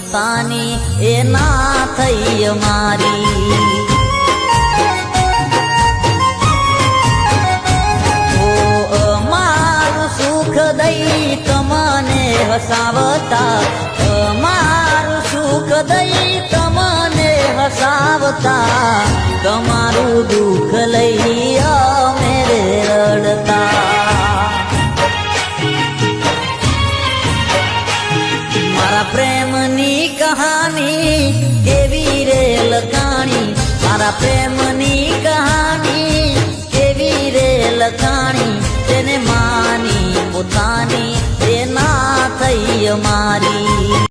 પોતાની એ ના થઈ અમારી અમારું સુખ દઈ તમને હસાવતા અમારું સુખ દઈ તમને હસાવતા તમારું દુઃખ લઈ અમે રડતા મારા પ્રેમની કહાની કેવી રે લખાણી મારા પ્રેમની કહાની કેવી રે લખાણી તેને માની પોતાની તે ના થઈ અમારી